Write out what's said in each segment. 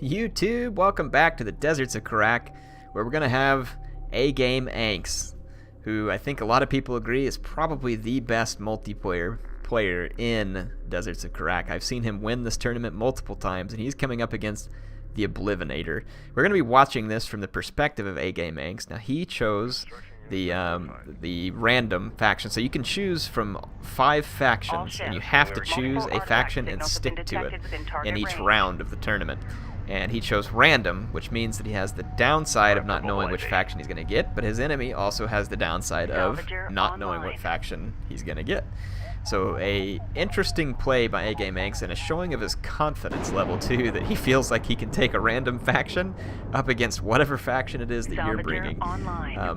YouTube? Welcome back to the deserts of Kharak, where we're going to have AGameAnx, who I think a lot of people agree is probably the best multiplayer player in Deserts of Kharak. I've seen him win this tournament multiple times, and he's coming up against the Oblivinator. We're going to be watching this from the perspective of AGameAnx. Now, he chose the random faction, so you can choose from 5 factions, and you have to choose a faction and stick to it in each round of the tournament. And he chose random, which means that he has the downside of not knowing which faction he's going to get, but his enemy also has the downside of not knowing what faction he's going to get. So a interesting play by AGameAnx, and a showing of his confidence level too, that he feels like he can take a random faction up against whatever faction it is that you're bringing.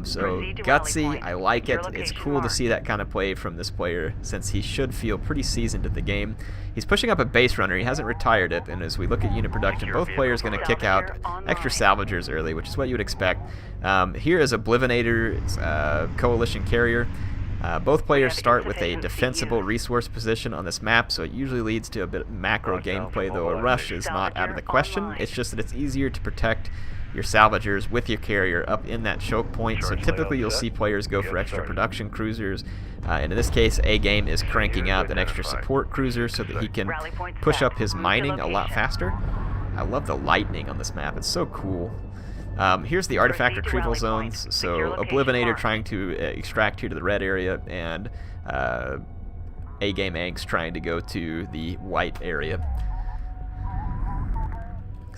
So gutsy, I like it. It's cool to see that kind of play from this player, since he should feel pretty seasoned at the game. He's pushing up a base runner. He hasn't retired it, and as we look at unit production, both players going to kick out extra salvagers early, which is what you would expect. Here is Oblivinator's coalition carrier. Both players start with a defensible resource position on this map, so it usually leads to a bit of macro gameplay, though a rush is not out of the question. It's just that it's easier to protect your salvagers with your carrier up in that choke point, so typically you'll see players go for extra production cruisers, and in this case A-Game is cranking out an extra support cruiser so that he can push up his mining a lot faster. I love the lightning on this map, it's so cool. Here's the artifact retrieval zones, so Oblivinator trying to extract here to the red area, and AGameAnx trying to go to the white area.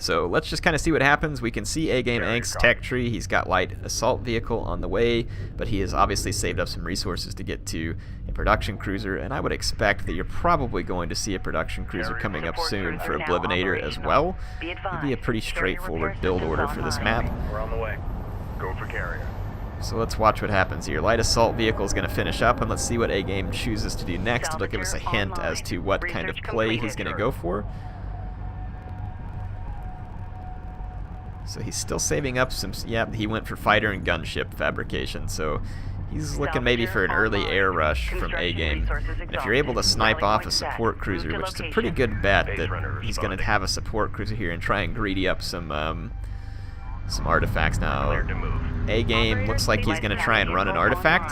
So let's just kind of see what happens. We can see AGameAnx tech tree. He's got light assault vehicle on the way, but he has obviously saved up some resources to get to a production cruiser, and I would expect that you're probably going to see a production cruiser coming up soon for Oblivinator as well. It'd be a pretty straightforward build order for this map. We're on the way. Go for carrier. So let's watch what happens here. Light assault vehicle is going to finish up, and let's see what A-Game chooses to do next. It'll give us a hint as to what kind of play he's going to go for. So he's still saving up some, yep, he went for fighter and gunship fabrication, so he's looking maybe for an early air rush from A-Game. And if you're able to snipe off a support cruiser, which is a pretty good bet that he's going to have a support cruiser here and try and greedy up some artifacts now. A-Game looks like he's going to try and run an artifact.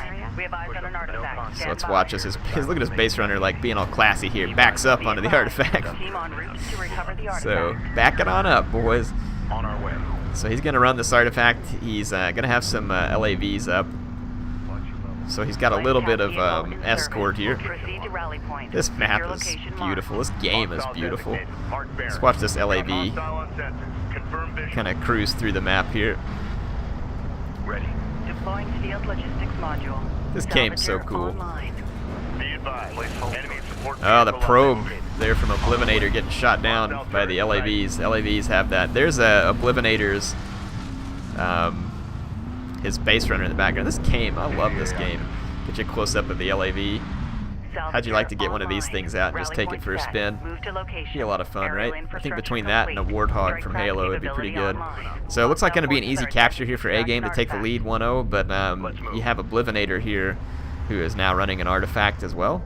So let's watch this. Look at his base runner like being all classy here. Backs up onto the artifact. So back it on up, boys. On our way. So he's going to run this artifact. He's going to have some LAVs up. So he's got a little bit of escort here. This map is beautiful. This game is beautiful. Let's watch this LAV kind of cruise through the map here. Ready. Deploying field logistics module. This game's so cool. Be advised. Oh, the probe there from Oblivinator getting shot down by the LAVs. LAVs have that. There's Oblivinator's his base runner in the background. This game, I love this game. Get you a close up of the LAV. How'd you like to get one of these things out and just take it for a spin? Be a lot of fun, right? I think between that and a Warthog from Halo, it'd be pretty good. So it looks like going to be an easy capture here for A-Game to take the lead 1-0, but you have Oblivinator here who is now running an artifact as well.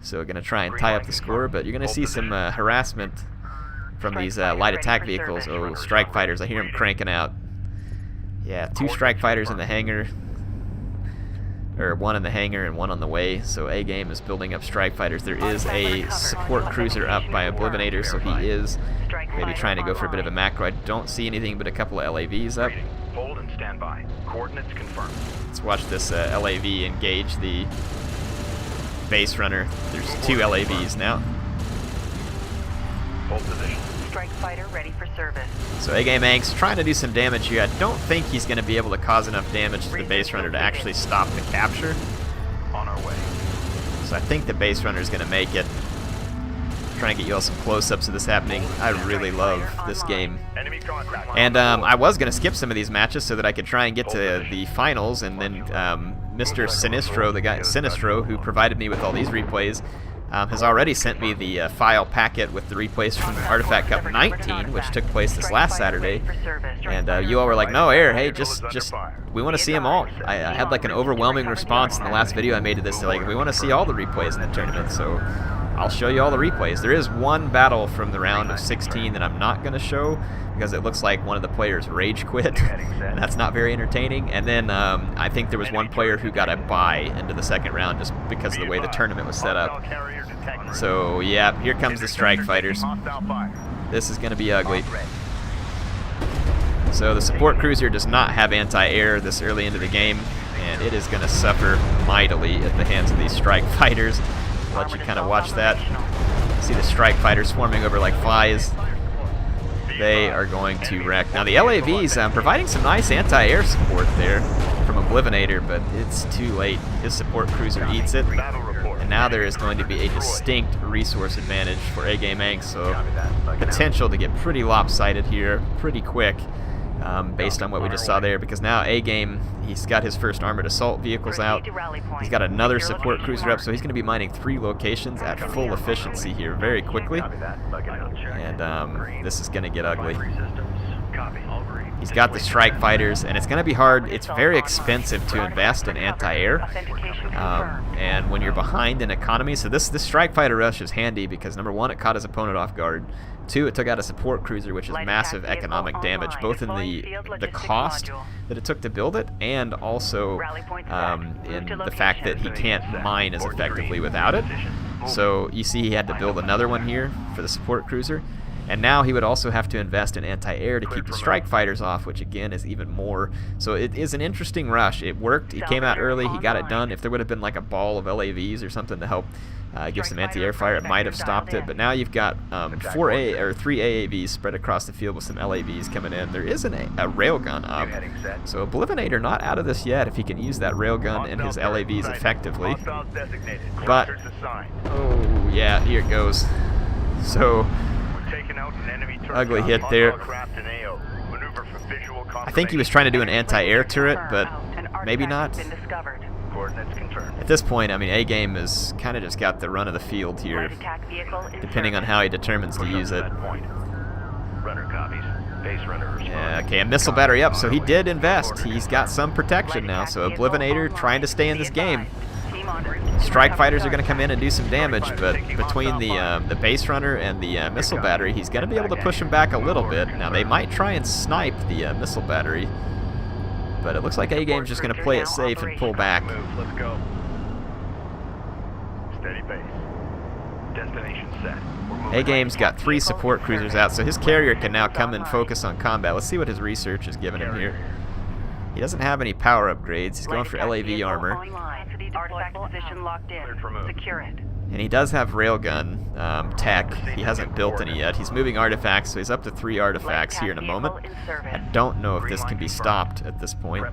So going to try and tie up the score, but you're going to see some harassment from these light attack vehicles. Oh, strike fighters. I hear them cranking out. Yeah, 2 strike fighters in the hangar. Or 1 in the hangar and 1 on the way. So A-Game is building up strike fighters. There is a support cruiser up by Oblivinator, so he is maybe trying to go for a bit of a macro. I don't see anything but a couple of LAVs up. Hold and stand by. Coordinates confirmed. Let's watch this LAV engage the base runner. There's 2 LAVs now. Hold position. Strike fighter ready for service. So AGameAnx trying to do some damage here. I don't think he's going to be able to cause enough damage to the base runner to actually stop the capture. On our way. So I think the base runner is going to make it. Trying to get you all some close-ups of this happening. I really love this game. And I was going to skip some of these matches so that I could try and get to the finals, and then Mr. Sinistro, the guy Sinistro, who provided me with all these replays, has already sent me the file packet with the replays from Artifact Cup 19, which took place this last Saturday. And you all were like, no, Air, hey, just we want to see them all. I had like an overwhelming response in the last video I made to this. Like, we want to see all the replays in the tournament. So I'll show you all the replays. There is one battle from the round of 16 that I'm not going to show because it looks like one of the players rage quit, and that's not very entertaining. And then I think there was one player who got a bye into the second round just because of the way the tournament was set up. So yeah, here comes the strike fighters. This is going to be ugly. So the support cruiser does not have anti-air this early into the game, and it is going to suffer mightily at the hands of these strike fighters. I'll let you kind of watch that. See the strike fighters swarming over like flies. They are going to wreck. Now the LAVs providing some nice anti-air support there from Oblivinator, but it's too late. His support cruiser eats it. And now there is going to be a distinct resource advantage for AGameAnx, so potential to get pretty lopsided here pretty quick. Based on what we just saw there, because now A-Game, he's got his first armored assault vehicles out. He's got another support cruiser up, so he's going to be mining 3 locations at full efficiency here very quickly. And this is going to get ugly. He's got the strike fighters, and it's going to be hard. It's very expensive to invest in anti-air. And when you're behind in economy, so this strike fighter rush is handy because number 1, it caught his opponent off guard. 2, it took out a support cruiser, which is massive economic damage, both in the cost that it took to build it, and also in the fact that he can't mine as effectively without it. So you see he had to build another one here for the support cruiser. And now he would also have to invest in anti-air to keep the strike fighters off, which again is even more. So it is an interesting rush. It worked. He came out early. He got it done. If there would have been like a ball of LAVs or something to help give some anti-air fire, it might have stopped it. But now you've got 3 AAVs spread across the field with some LAVs coming in. There is a railgun up. So Oblivinator not out of this yet if he can use that railgun and his LAVs effectively. But, oh yeah, here it goes. So, ugly hit there. I think he was trying to do an anti-air turret, but maybe not. At this point, I mean, A-Game has kind of just got the run of the field here, depending on how he determines to use it. Yeah, okay, a missile battery up, so he did invest. He's got some protection now, so Oblivinator trying to stay in this game. Strike fighters are going to come in and do some damage, but between the base runner and the missile battery, he's going to be able to push him back a little bit. Now, they might try and snipe the missile battery, but it looks like A-Game's just going to play it safe and pull back. Let's go. Steady base. Destination set. A-Game's got 3 support cruisers out, so his carrier can now come and focus on combat. Let's see what his research has given him here. He doesn't have any power upgrades. He's going for LAV armor. And he does have railgun tech. He hasn't built any yet. He's moving artifacts, so he's up to 3 artifacts here in a moment. I don't know if this can be stopped at this point.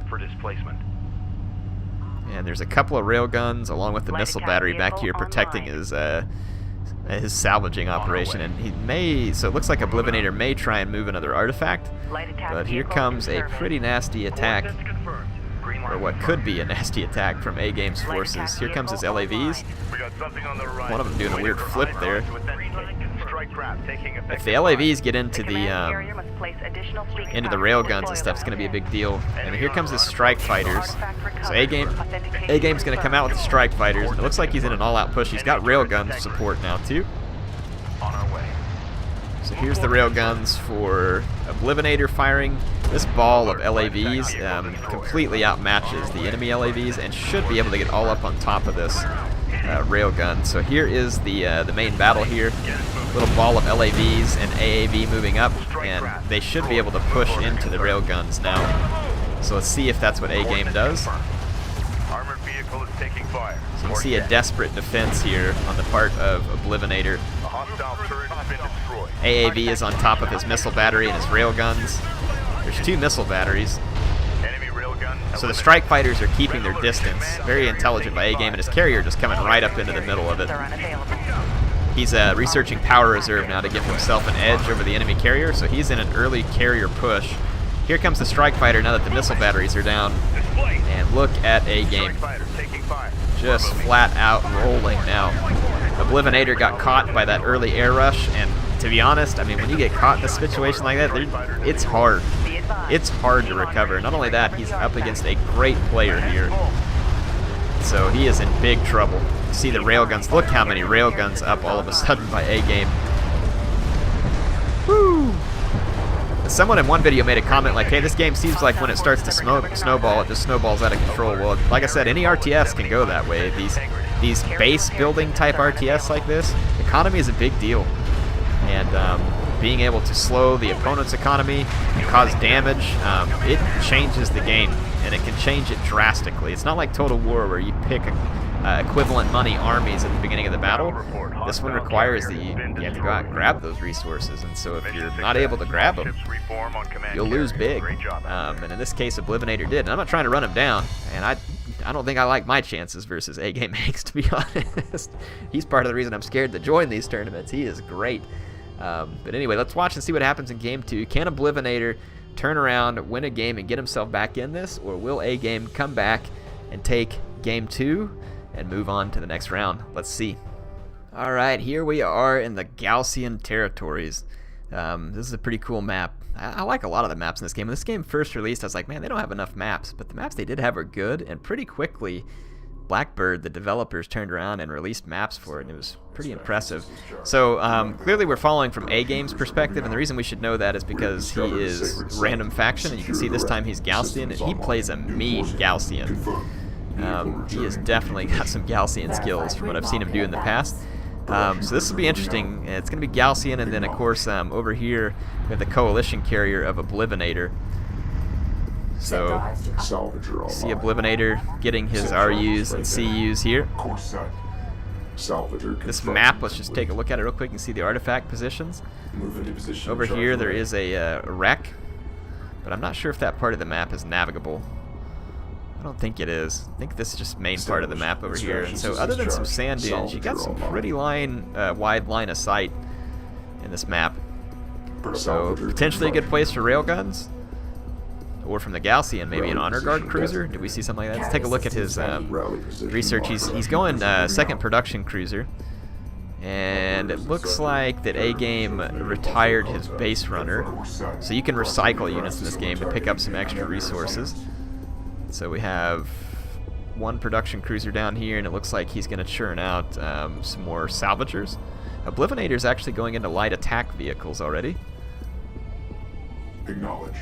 And there's a couple of railguns along with the missile battery back here protecting his salvaging operation, and he may, so it looks like Oblivinator may try and move another artifact, but here comes a pretty nasty attack, or what could be a nasty attack from A-Game's forces. Here comes his LAVs, one of them doing a weird flip there. If the LAVs get into the railguns and stuff, it's going to be a big deal. And here comes his strike fighters. So A-Game's going to come out with the strike fighters, and it looks like he's in an all-out push. He's got railgun support now too. So here's the railguns for Oblivinator firing. This ball of LAVs completely outmatches the enemy LAVs and should be able to get all up on top of this railgun. So here is the main battle here. Little ball of LAVs and AAV moving up, and they should be able to push into the railguns now. So let's see if that's what A-Game does. So you can see a desperate defense here on the part of Oblivinator. AAV is on top of his missile battery and his railguns. There's 2 missile batteries. So the strike fighters are keeping their distance. Very intelligent by A-Game, and his carrier just coming right up into the middle of it. He's researching power reserve now to give himself an edge over the enemy carrier, so he's in an early carrier push. Here comes the strike fighter now that the missile batteries are down. And look at A-Game. Just flat out rolling now. Oblivinator got caught by that early air rush, and to be honest, I mean, when you get caught in a situation like that, it's hard. It's hard to recover. Not only that, he's up against a great player here. So he is in big trouble. see the railguns. Look how many railguns up all of a sudden by A-Game. Woo! Someone in one video made a comment like, hey, this game seems like when it starts to snowball, it just snowballs out of control. Well, like I said, any RTS can go that way. These base building type RTS like this, economy is a big deal. And being able to slow the opponent's economy and cause damage, it changes the game, and it can change it drastically. It's not like Total War where you pick equivalent money armies at the beginning of the battle. This one requires that you have to go out and grab those resources, and so if you're not able to grab them, you'll lose big. And in this case, Oblivinator did. And I'm not trying to run him down, and I don't think I like my chances versus AGameAnx, to be honest. He's part of the reason I'm scared to join these tournaments. He is great. But anyway, let's watch and see what happens in Game 2. Can Oblivinator turn around, win a game, and get himself back in this, or will A-Game come back and take Game 2 and move on to the next round? Let's see. Alright, here we are in the Gaussian territories. This is a pretty cool map. I like a lot of the maps in this game. When this game first released, I was like, man, they don't have enough maps. But the maps they did have are good, and pretty quickly, Blackbird, the developers, turned around and released maps for it, and it was pretty impressive. So clearly we're following from A-Game's perspective, and the reason we should know that is because he is random faction, and you can see this time he's Gaussian, and he plays a mean Gaussian. He has definitely got some Gaussian skills from what I've seen him do in the past. So this will be interesting. It's going to be Gaussian, and then of course over here we have the coalition carrier of Oblivinator. So see Oblivinator getting his RUs and CUs here. This map, let's just take a look at it real quick and see the artifact positions. Over here there is a wreck, but I'm not sure if that part of the map is navigable. I don't think it is. I think this is just main part of the map over here. And so other than some sand dunes, you got some pretty wide line of sight in this map. So potentially a good place for railguns. Or from the Gaussian, maybe an honor guard cruiser. Do we see something like that? Let's take a look at his research. He's going second production cruiser. And it looks like that A-Game retired his base runner. So you can recycle units in this game to pick up some extra resources. So we have one production cruiser down here, and it looks like he's going to churn out some more salvagers. Oblivinator's actually going into light attack vehicles already. Acknowledge.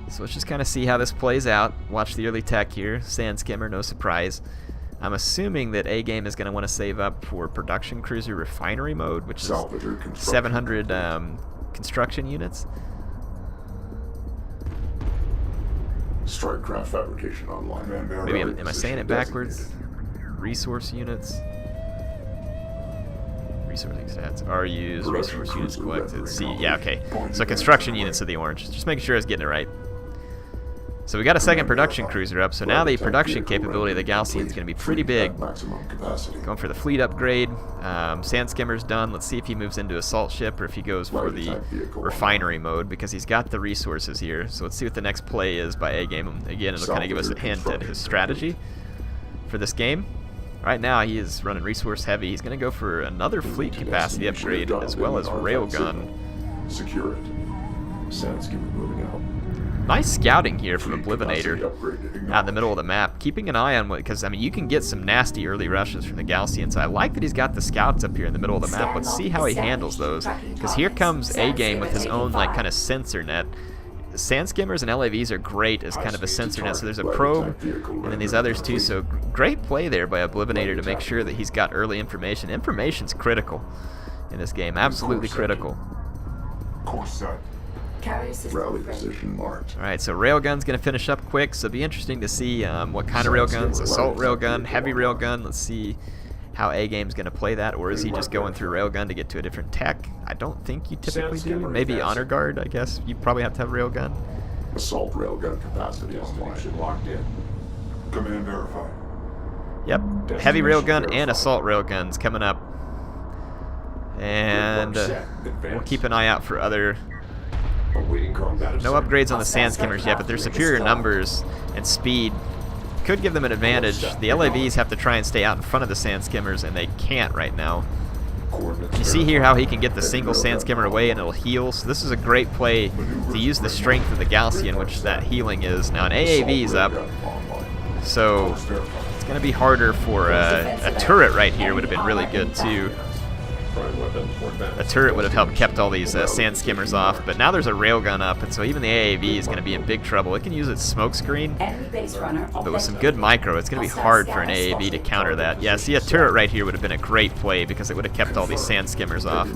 So let's just kind of see how this plays out. Watch the early tech here. Sand skimmer, no surprise. I'm assuming that A-Game is going to want to save up for production cruiser refinery mode, which is 700 construction units. Strike craft fabrication online. Maybe am I saying it backwards? Resource units. Resourcing stats. RUs, resource units collected. C. Yeah, okay. So construction units of the orange. Just making sure I was getting it right. So we got a second production cruiser up, so now the production capability of the Gaussian is going to be pretty big. Going for the fleet upgrade. Sand skimmer's done. Let's see if he moves into assault ship or if he goes for the refinery mode, because he's got the resources here. So let's see what the next play is by A-Game. Again, it'll kind of give us a hint at his strategy for this game. Right now he is running resource heavy. He's going to go for another fleet capacity upgrade as well as railgun. Secure it. Sand skimmer moving out. Nice scouting here from Oblivinator out in the middle of the map. Keeping an eye on what, because I mean you can get some nasty early rushes from the Gaussian. So I like that he's got the scouts up here in the middle of the map. Let's see how he handles those. Because here comes A-Game with his own like kind of sensor net. The sand skimmers and LAVs are great as kind of a sensor net. So there's a probe and then these others too. So great play there by Oblivinator to make sure that he's got early information. Information's critical in this game. Absolutely critical. Course set. Rally position marked. Alright, so railgun's going to finish up quick, so it'll be interesting to see what kind of railguns. Assault railgun, heavy railgun. Let's see how A-Game's going to play that, or is he just going through railgun to get to a different tech? I don't think you typically do. Maybe honor guard, I guess. You probably have to have railgun. Assault railgun capacity online. Locked in. Command verified. Yep, heavy railgun and assault railguns coming up. And we'll keep an eye out for other... No upgrades on the sand skimmers yet, but their superior numbers and speed could give them an advantage. The LAVs have to try and stay out in front of the sand skimmers, and they can't right now. You see here how he can get the single sand skimmer away and it'll heal. So this is a great play to use the strength of the Gaussian, which that healing is. Now an AAV's up, so it's going to be harder for a turret right here. Would have been really good too. A turret would have helped kept all these sand skimmers off, but now there's a railgun up, and so even the AAV is going to be in big trouble. It can use its smoke screen, but with some good micro, it's going to be hard for an AAV to counter that. Yeah, see, a turret right here would have been a great play because it would have kept all these sand skimmers off.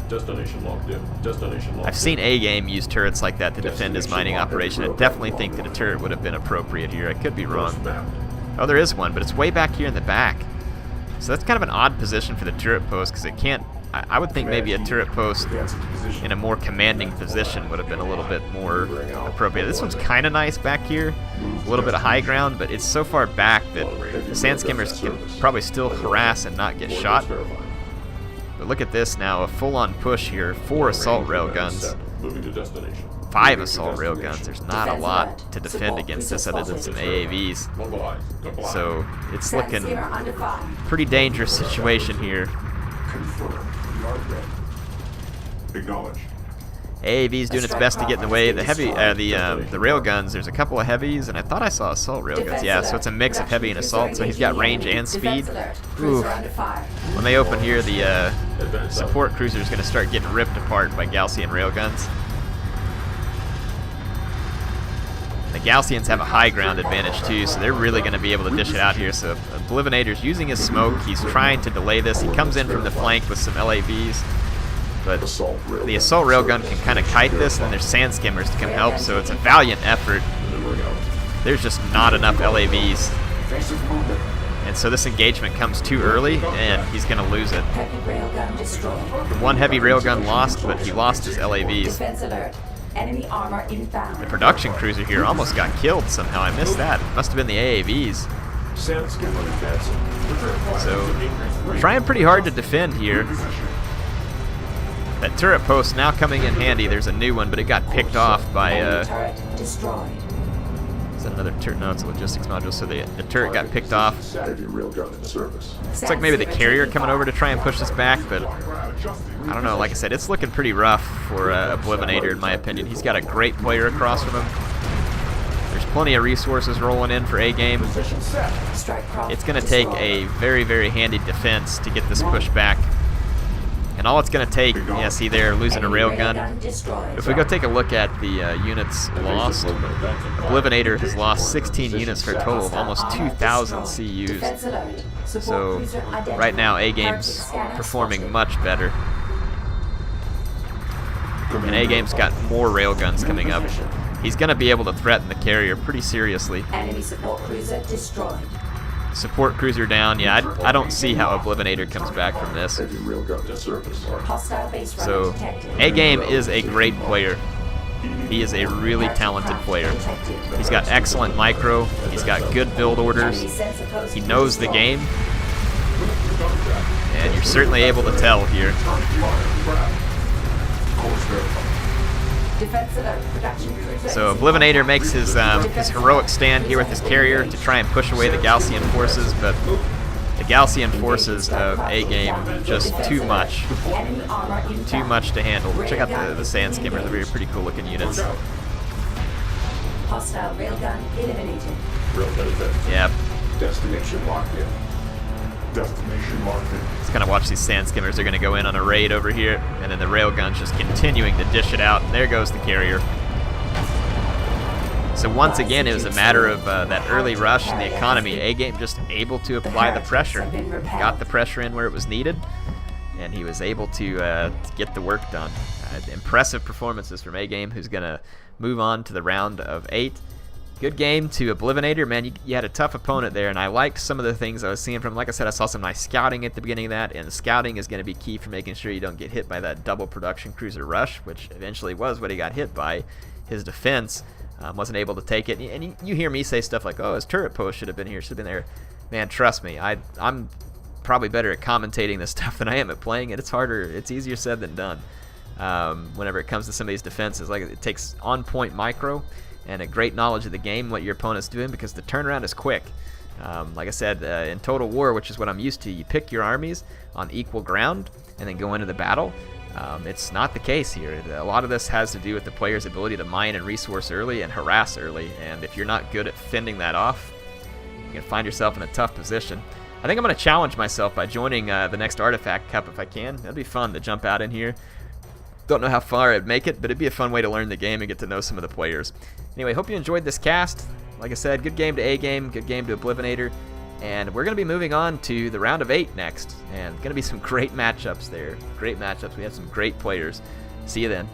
Destination locked in. Destination locked in. I've seen A-Game use turrets like that to defend his mining operation. I definitely think that a turret would have been appropriate here. I could be wrong. Oh, there is one, but it's way back here in the back. So that's kind of an odd position for the turret post because it can't... I would think maybe a turret post in a more commanding position would have been a little bit more appropriate. This one's kind of nice back here. A little bit of high ground, but it's so far back that the sand skimmers can probably still harass and not get shot. But look at this now, a full-on push here. 4 assault railguns. 5 assault railguns. There's not a lot to defend against this other than some AAVs. So it's looking pretty dangerous situation here. AAV's doing its best to get in the way. The heavy, the railguns. There's a couple of heavies, and I thought I saw assault railguns. Yeah, so it's a mix of heavy and assault. So he's got range and speed. Oof. When they open here, the support cruiser is going to start getting ripped apart by Gaussian railguns. The Gaussians have a high ground advantage too, so they're really going to be able to dish it out here. So Oblivinator's using his smoke. He's trying to delay this. He comes in from the flank with some LAVs, but the assault railgun can kind of kite this, and then there's sand skimmers to come help, so it's a valiant effort. There's just not enough LAVs. And so this engagement comes too early, and he's going to lose it. One heavy railgun lost, but he lost his LAVs. Enemy armor inbound. The production cruiser here almost got killed somehow. I missed that. Must have been the AAVs. So, trying pretty hard to defend here. That turret post now coming in handy. There's a new one, but it got picked off by... turret destroyed. Is that another turret? No, it's a logistics module, so the turret got picked off. It's like maybe the carrier coming over to try and push this back, but I don't know. Like I said, it's looking pretty rough for Oblivinator, in my opinion. He's got a great player across from him. There's plenty of resources rolling in for A-Game. It's going to take a very, very handy defense to get this push back. And all it's going to take, yeah, see there, losing a railgun. If we go take a look at the units lost, Oblivinator has lost 16 units for a total of almost 2,000 CUs. So right now, A-Game's performing much better. And A-Game's got more railguns coming up. He's going to be able to threaten the carrier pretty seriously. Enemy support cruiser destroyed. Support cruiser down. Yeah, I don't see how Oblivinator comes back from this. So, A-Game is a great player. He is a really talented player. He's got excellent micro. He's got good build orders. He knows the game. And you're certainly able to tell here. So Oblivinator makes his heroic stand here with his carrier to try and push away the Gaussian forces, but the Gaussian forces of A-Game just too much. Too much to handle. Check out the sand skimmers. They're pretty cool looking units. Hostile railgun eliminated. Yep. Destination locked in. Destination locked in. Let's kind of watch these sand skimmers. They're going to go in on a raid over here, and then the railgun's just continuing to dish it out. And there goes the carrier. So once again, it was a matter of that early rush in the economy. A-Game just able to apply the pressure. Got the pressure in where it was needed, and he was able to get the work done. Impressive performances from A-Game, who's going to move on to the round of 8. Good game to Oblivinator. Man, you had a tough opponent there, and I liked some of the things I was seeing from him. Like I said, I saw some nice scouting at the beginning of that, and the scouting is going to be key for making sure you don't get hit by that double production cruiser rush, which eventually was what he got hit by. His defense wasn't able to take it. And you hear me say stuff like, oh, his turret post should have been here, should have been there. Man, trust me, I'm probably better at commentating this stuff than I am at playing it. It's harder. It's easier said than done. Whenever it comes to some of these defenses, like it takes on-point micro and a great knowledge of the game, what your opponent's doing, because the turnaround is quick. Like I said, in Total War, which is what I'm used to, you pick your armies on equal ground and then go into the battle. It's not the case here. A lot of this has to do with the player's ability to mine and resource early and harass early, and if you're not good at fending that off, you can find yourself in a tough position. I think I'm going to challenge myself by joining the next Artifact Cup if I can. That'd be fun to jump out in here. Don't know how far I'd make it, but it'd be a fun way to learn the game and get to know some of the players. Anyway, hope you enjoyed this cast. Like I said, good game to A-Game, good game to Oblivinator. And we're going to be moving on to the round of 8 next. And going to be some great matchups there. Great matchups. We have some great players. See you then.